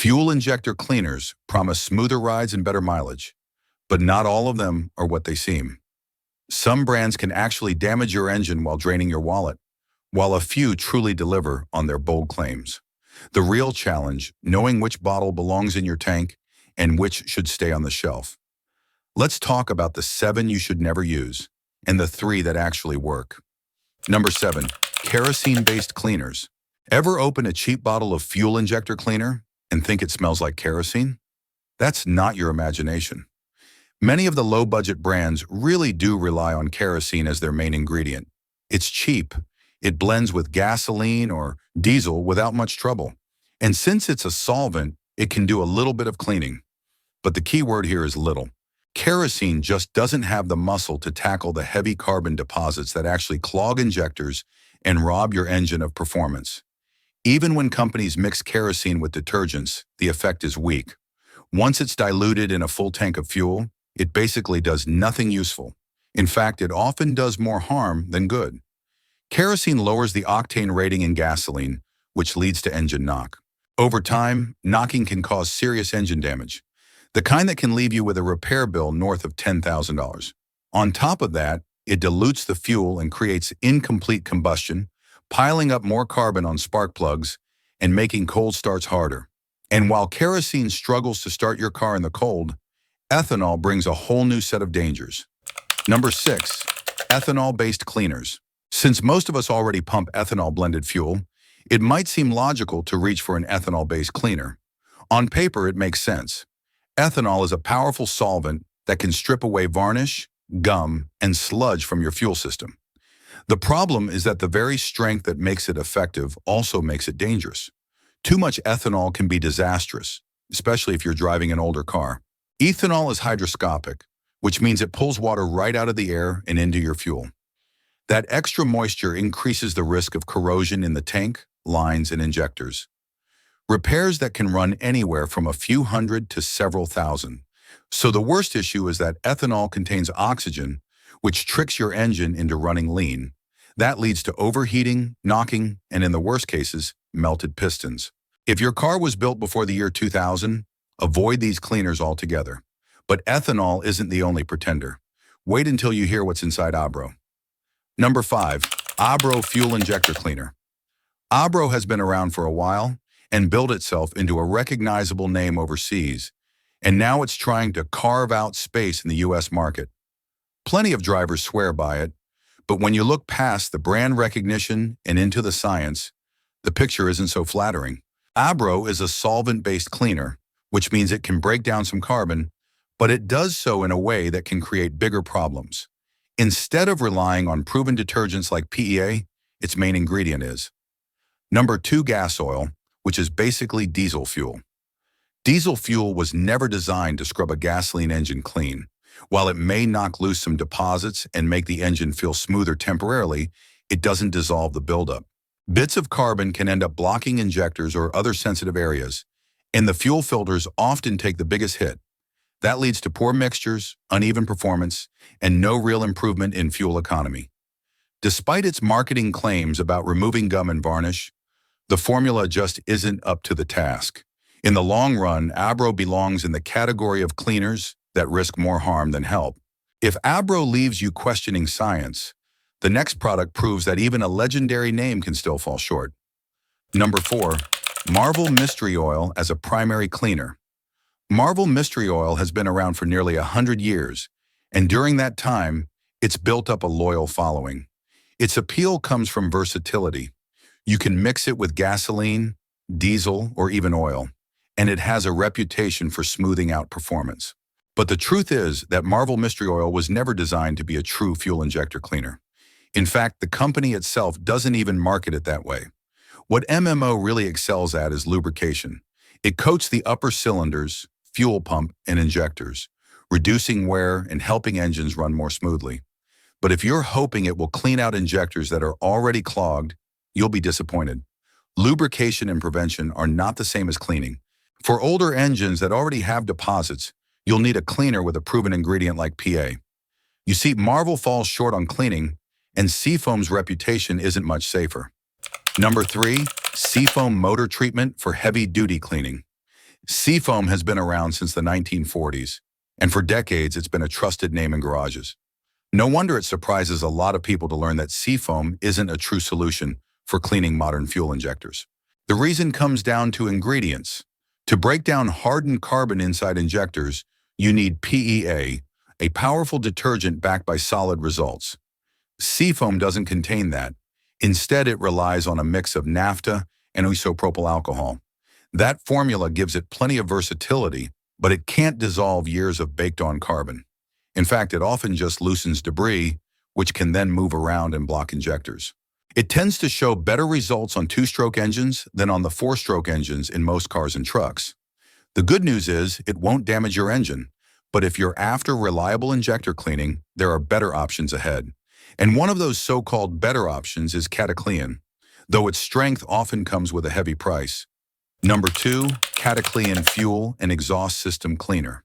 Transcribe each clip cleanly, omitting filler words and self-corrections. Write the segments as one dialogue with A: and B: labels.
A: Fuel injector cleaners promise smoother rides and better mileage, but not all of them are what they seem. Some brands can actually damage your engine while draining your wallet, while a few truly deliver on their bold claims. The real challenge, knowing which bottle belongs in your tank and which should stay on the shelf. Let's talk about the 7 you should never use and the 3 that actually work. Number 7, kerosene-based cleaners. Ever open a cheap bottle of fuel injector cleaner and think it smells like kerosene? That's not your imagination. Many of the low-budget brands really do rely on kerosene as their main ingredient. It's cheap. It blends with gasoline or diesel without much trouble. And since it's a solvent, it can do a little bit of cleaning. But the key word here is little. Kerosene just doesn't have the muscle to tackle the heavy carbon deposits that actually clog injectors and rob your engine of performance. Even when companies mix kerosene with detergents, the effect is weak. Once it's diluted in a full tank of fuel, it basically does nothing useful. In fact, it often does more harm than good. Kerosene lowers the octane rating in gasoline, which leads to engine knock. Over time, knocking can cause serious engine damage, the kind that can leave you with a repair bill north of $10,000. On top of that, it dilutes the fuel and creates incomplete combustion, piling up more carbon on spark plugs and making cold starts harder. And while kerosene struggles to start your car in the cold, ethanol brings a whole new set of dangers. Number 6, ethanol-based cleaners. Since most of us already pump ethanol-blended fuel, it might seem logical to reach for an ethanol-based cleaner. On paper, it makes sense. Ethanol is a powerful solvent that can strip away varnish, gum, and sludge from your fuel system. The problem is that the very strength that makes it effective also makes it dangerous. Too much ethanol can be disastrous, especially if you're driving an older car. Ethanol is hygroscopic, which means it pulls water right out of the air and into your fuel. That extra moisture increases the risk of corrosion in the tank, lines, and injectors. Repairs that can run anywhere from a few hundred to several thousand. So the worst issue is that ethanol contains oxygen, which tricks your engine into running lean. That leads to overheating, knocking, and in the worst cases, melted pistons. If your car was built before the year 2000, avoid these cleaners altogether. But ethanol isn't the only pretender. Wait until you hear what's inside Abro. Number 5, Abro Fuel Injector Cleaner. Abro has been around for a while and built itself into a recognizable name overseas, and now it's trying to carve out space in the US market. Plenty of drivers swear by it, but when you look past the brand recognition and into the science, the picture isn't so flattering. Abro is a solvent-based cleaner, which means it can break down some carbon, but it does so in a way that can create bigger problems. Instead of relying on proven detergents like PEA, its main ingredient is. Number 2, gas oil, which is basically diesel fuel. Diesel fuel was never designed to scrub a gasoline engine clean. While it may knock loose some deposits and make the engine feel smoother temporarily, it doesn't dissolve the buildup. Bits of carbon can end up blocking injectors or other sensitive areas, and the fuel filters often take the biggest hit. That leads to poor mixtures, uneven performance, and no real improvement in fuel economy. Despite its marketing claims about removing gum and varnish, the formula just isn't up to the task. In the long run, Abro belongs in the category of cleaners that risk more harm than help. If Abro leaves you questioning science, the next product proves that even a legendary name can still fall short. Number 4, Marvel Mystery Oil as a primary cleaner. Marvel Mystery Oil has been around for nearly 100 years, and during that time, it's built up a loyal following. Its appeal comes from versatility. You can mix it with gasoline, diesel, or even oil, and it has a reputation for smoothing out performance. But the truth is that Marvel Mystery Oil was never designed to be a true fuel injector cleaner. In fact, the company itself doesn't even market it that way. What MMO really excels at is lubrication. It coats the upper cylinders, fuel pump, and injectors, reducing wear and helping engines run more smoothly. But if you're hoping it will clean out injectors that are already clogged, you'll be disappointed. Lubrication and prevention are not the same as cleaning. For older engines that already have deposits, you'll need a cleaner with a proven ingredient like PA. You see, Marvel falls short on cleaning, and Seafoam's reputation isn't much safer. Number 3, Seafoam motor treatment for heavy-duty cleaning. Seafoam has been around since the 1940s, and for decades it's been a trusted name in garages. No wonder it surprises a lot of people to learn that seafoam isn't a true solution for cleaning modern fuel injectors. The reason comes down to ingredients. To break down hardened carbon inside injectors, you need PEA, a powerful detergent backed by solid results. Seafoam doesn't contain that. Instead, it relies on a mix of naphtha and isopropyl alcohol. That formula gives it plenty of versatility, but it can't dissolve years of baked-on carbon. In fact, it often just loosens debris, which can then move around and block injectors. It tends to show better results on two-stroke engines than on the four-stroke engines in most cars and trucks. The good news is it won't damage your engine, but if you're after reliable injector cleaning, there are better options ahead. And one of those so-called better options is Cataclean, though its strength often comes with a heavy price. Number 2, Cataclean Fuel and Exhaust System Cleaner.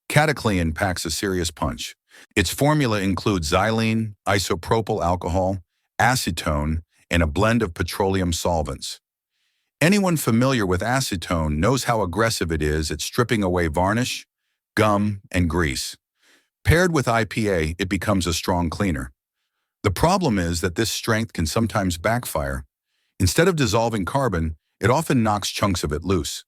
A: Cataclean packs a serious punch. Its formula includes xylene, isopropyl alcohol, acetone, and a blend of petroleum solvents. Anyone familiar with acetone knows how aggressive it is at stripping away varnish, gum, and grease. Paired with IPA, it becomes a strong cleaner. The problem is that this strength can sometimes backfire. Instead of dissolving carbon, it often knocks chunks of it loose.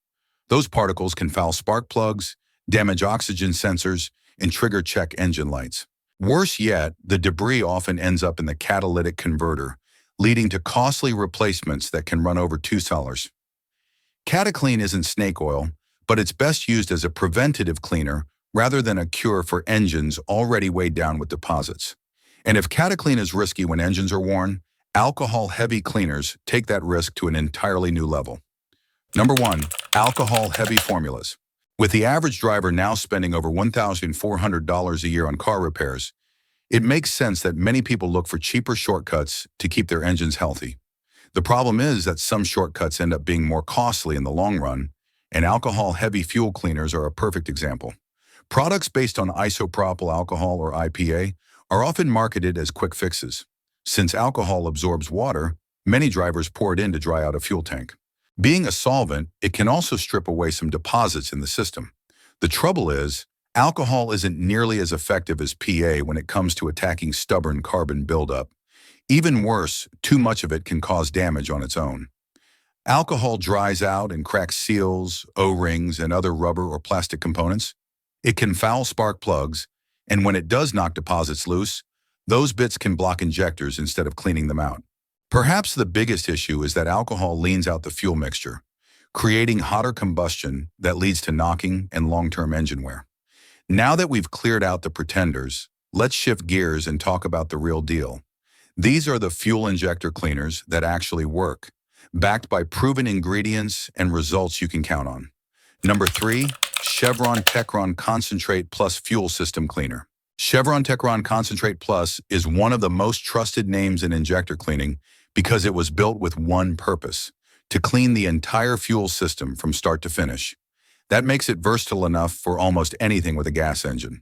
A: Those particles can foul spark plugs, damage oxygen sensors, and trigger check engine lights. Worse yet, the debris often ends up in the catalytic converter, leading to costly replacements that can run over $2. Cataclean isn't snake oil, but it's best used as a preventative cleaner rather than a cure for engines already weighed down with deposits. And if Cataclean is risky when engines are worn, alcohol-heavy cleaners take that risk to an entirely new level. Number 1, alcohol-heavy formulas. With the average driver now spending over $1,400 a year on car repairs, it makes sense that many people look for cheaper shortcuts to keep their engines healthy. The problem is that some shortcuts end up being more costly in the long run, and alcohol-heavy fuel cleaners are a perfect example. Products based on isopropyl alcohol or IPA are often marketed as quick fixes. Since alcohol absorbs water, many drivers pour it in to dry out a fuel tank. Being a solvent, it can also strip away some deposits in the system. The trouble is, alcohol isn't nearly as effective as PA when it comes to attacking stubborn carbon buildup. Even worse, too much of it can cause damage on its own. Alcohol dries out and cracks seals, O-rings, and other rubber or plastic components. It can foul spark plugs, and when it does knock deposits loose, those bits can block injectors instead of cleaning them out. Perhaps the biggest issue is that alcohol leans out the fuel mixture, creating hotter combustion that leads to knocking and long-term engine wear. Now that we've cleared out the pretenders, let's shift gears and talk about the real deal. These are the fuel injector cleaners that actually work, backed by proven ingredients and results you can count on. Number 3, Chevron Techron Concentrate Plus Fuel System Cleaner. Chevron Techron Concentrate Plus is one of the most trusted names in injector cleaning because it was built with one purpose: to clean the entire fuel system from start to finish. That makes it versatile enough for almost anything with a gas engine.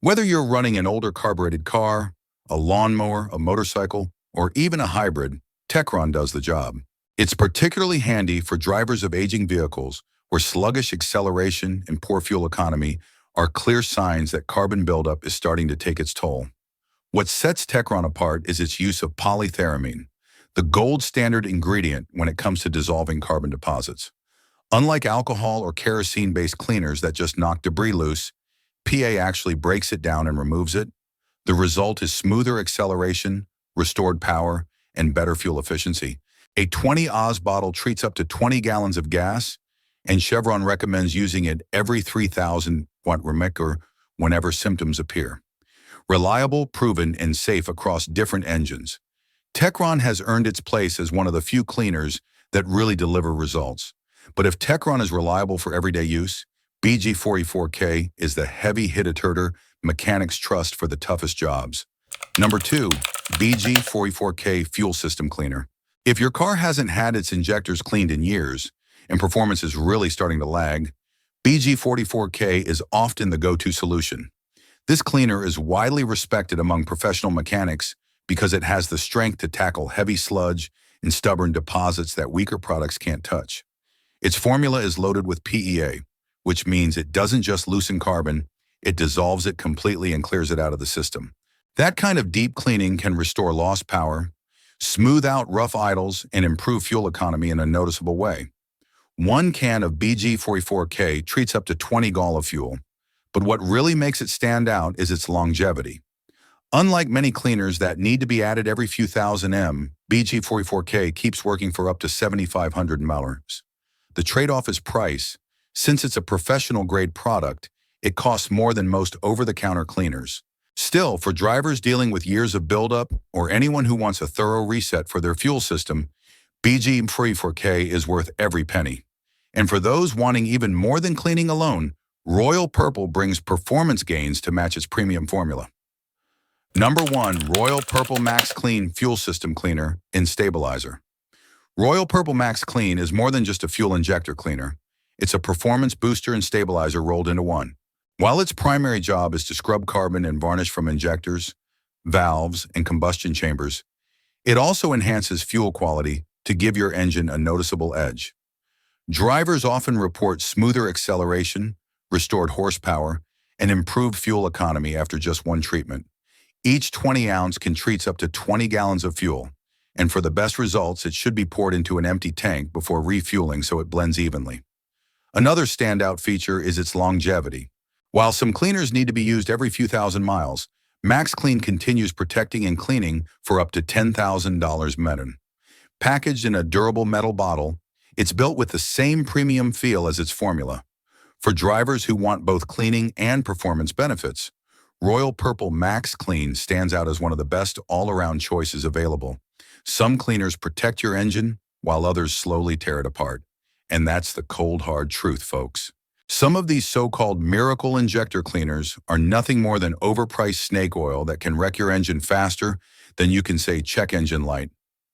A: Whether you're running an older carbureted car, a lawnmower, a motorcycle, or even a hybrid, Techron does the job. It's particularly handy for drivers of aging vehicles where sluggish acceleration and poor fuel economy are clear signs that carbon buildup is starting to take its toll. What sets Techron apart is its use of polytheramine, the gold standard ingredient when it comes to dissolving carbon deposits. Unlike alcohol or kerosene-based cleaners that just knock debris loose, PA actually breaks it down and removes it. The result is smoother acceleration, restored power, and better fuel efficiency. A 20 Oz bottle treats up to 20 gallons of gas, and Chevron recommends using it every 3,000-watt remicker whenever symptoms appear. Reliable, proven, and safe across different engines, Techron has earned its place as one of the few cleaners that really deliver results. But if Techron is reliable for everyday use, BG44K is the heavy hitter mechanics trust for the toughest jobs. Number 2, BG44K Fuel System Cleaner. If your car hasn't had its injectors cleaned in years, and performance is really starting to lag, BG44K is often the go-to solution. This cleaner is widely respected among professional mechanics because it has the strength to tackle heavy sludge and stubborn deposits that weaker products can't touch. Its formula is loaded with PEA, which means it doesn't just loosen carbon, it dissolves it completely and clears it out of the system. That kind of deep cleaning can restore lost power, smooth out rough idles, and improve fuel economy in a noticeable way. One can of BG44K treats up to 20 gall of fuel, but what really makes it stand out is its longevity. Unlike many cleaners that need to be added every few thousand BG44K keeps working for up to 7,500 hours. The trade-off is price. Since it's a professional-grade product, it costs more than most over-the-counter cleaners. Still, for drivers dealing with years of buildup or anyone who wants a thorough reset for their fuel system, BG44K is worth every penny. And for those wanting even more than cleaning alone, Royal Purple brings performance gains to match its premium formula. Number 1. Royal Purple Max Clean Fuel System Cleaner and Stabilizer. Royal Purple Max Clean is more than just a fuel injector cleaner. It's a performance booster and stabilizer rolled into one. While its primary job is to scrub carbon and varnish from injectors, valves, and combustion chambers, it also enhances fuel quality to give your engine a noticeable edge. Drivers often report smoother acceleration, restored horsepower, and improved fuel economy after just one treatment. Each 20-ounce can treat up to 20 gallons of fuel, and for the best results, it should be poured into an empty tank before refueling so it blends evenly. Another standout feature is its longevity. While some cleaners need to be used every few thousand miles, Max Clean continues protecting and cleaning for up to $10,000 metan. Packaged in a durable metal bottle, it's built with the same premium feel as its formula. For drivers who want both cleaning and performance benefits, Royal Purple Max Clean stands out as one of the best all-around choices available. Some cleaners protect your engine, while others slowly tear it apart. And that's the cold, hard truth, folks. Some of these so-called miracle injector cleaners are nothing more than overpriced snake oil that can wreck your engine faster than you can say check engine light.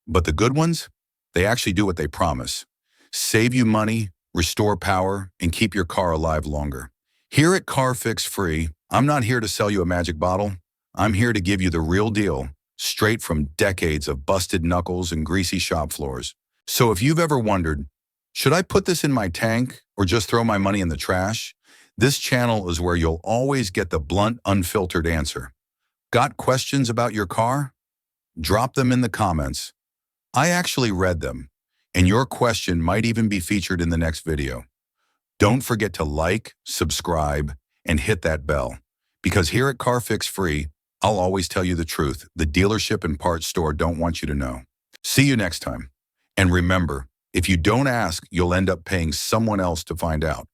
A: But the good ones? They actually do what they promise. Save you money, restore power, and keep your car alive longer. Here at Car Fix Free, I'm not here to sell you a magic bottle. I'm here to give you the real deal, straight from decades of busted knuckles and greasy shop floors. So if you've ever wondered, should I put this in my tank or just throw my money in the trash? This channel is where you'll always get the blunt, unfiltered answer. Got questions about your car? Drop them in the comments. I actually read them, and your question might even be featured in the next video. Don't forget to like, subscribe, and hit that bell, because here at Car Fix Free, I'll always tell you the truth the dealership and parts store don't want you to know. See you next time. And remember, if you don't ask, you'll end up paying someone else to find out.